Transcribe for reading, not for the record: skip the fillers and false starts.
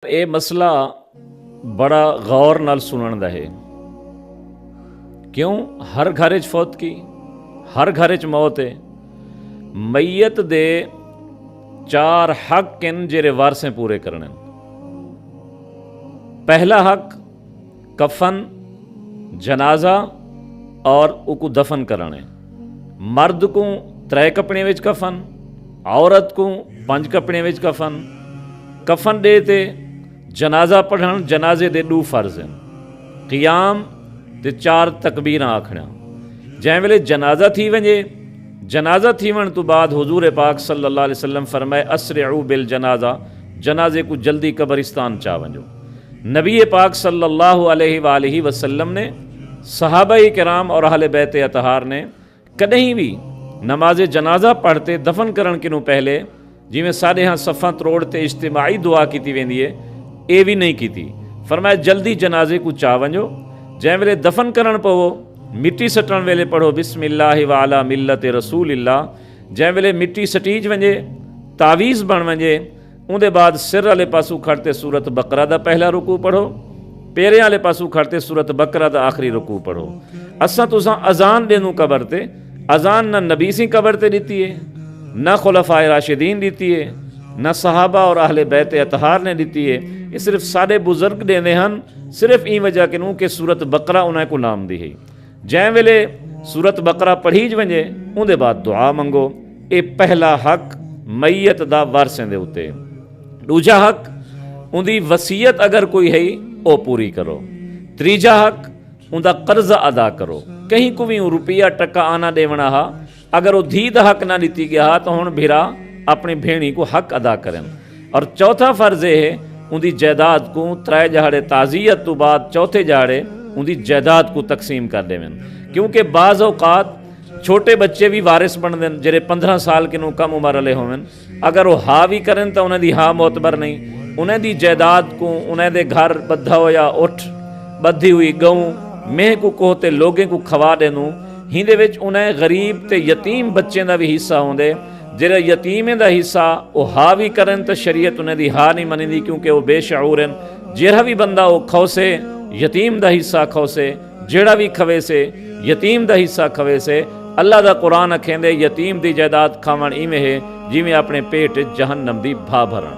ਇਹ ਮਸਲਾ बड़ा गौर नाल सुनन दा है। क्यों? हर घर च फौत की, हर घर च मौत है। मैयत दे 4 हक इन जेरे वारसें पूरे करने। पहला हक कफन, जनाजा और उको दफन कराने। मर्द को 3 कपड़े विच कफन, औरत को 5 कपड़े विच कफन। कफन दे ते जनाजा पढ़न, जनाजे दे 2 फर्ज हैं, क़ियाम ते 4 तकबीर आखना। जै वेले जनाजा थी वजे, जनाजा थी वन तो बाद हुजूर पाक सल्लल्लाहु अलैहि वसल्लम फरमाए अस्रिउ बिल जनाजा, जनाजे को जल्दी कब्रिस्तान चा वजो। नबी पाक सल्लल्लाहु अलैहि वसल्लम ने सहाबाए किराम और अहले बैत अतहार ने कदहीं भी नमाज जनाजा पढ़ते दफन करन किनू पहले जिमें साढ़े यहाँ सफ़ा तरोड़ते इज्तिमाई दुआ की वेंदी है, ये भी नहीं की। फरमाया जल्दी जनाजे को चा वजो। जै वेले दफन करण पवो, मिट्टी सटण वेले पढ़ो बिस्मिल्लाहि व अला मिल्लत रसूलिल्लाह। जै वेले मिट्टी सटीज वजे, तावीज़ बन वजे, उनके बाद सिर वाले पासू खड़ते सूरत बकरा दा पहला रुकू पढ़ो, पेरे वाले पासू खड़ते सूरत बकरा दा आखिरी रुकू पढ़ो। असां तुसां अजान देनू कबर ते, अजान न नबी सी कबर ते दी है, न खुलफाए राशिदीन दी है, न सहाबा और अहले बैत अतहार ने दी है। ये सिर्फ साढ़े बुजुर्ग देने हैं, सिर्फ ई वजह के नू कि सूरत बकरा उन्हें को नाम दी है। जै वेले सूरत बकरा पढ़ीज वजे, उनके बाद दुआ मंगो। ये पहला हक मैयत दा वारसें दे उत्ते। दूजा हक उनकी वसीयत अगर कोई है वो पूरी करो। तीजा हक उनका कर्जा अदा करो। कहीं को भी रुपया टका आना देवना हा, अगर वो धी का हक ना दी गया तो हुण भिरा अपनी भेणी को हक अदा करें। और चौथा फर्ज ये है उनकी जायदाद को 3 जहाड़े ताज़ियत तो बाद चौथे जहाड़े उनकी जायदाद को तकसीम कर देवें। क्योंकि बाज़ औकात छोटे बच्चे भी वारिस बन दें, जेरे 15 साल के नू कम उम्र वाले होवन, अगर वो हा भी करें तो उन्हें दी हा मोतबर नहीं। उन्हें दी जायदाद को उन्हें दे घर बद्धा होया उठ बद्धी हुई गऊँ मेह को कोहते लोगों को खवा देनू। हिंदे विच उन्हें गरीब ते यतीम बच्चों का भी हिस्सा होंदे। जेरे यतीमें का हिस्सा वो हा भी करें तो शरीयत उन्हें दी हा नहीं मनीदी, क्योंकि वो बेशऊर हैं। जेड़ा भी बंदा वो खौसे यतीम का हिस्सा खौसे, जेड़ा भी खवे से यतीम का हिस्सा खवे से। अल्लाह का कुरान अखेंदे यतीम की जायदाद खावण इवें है जिमें अपने पेट जहन्नम की भा भरण।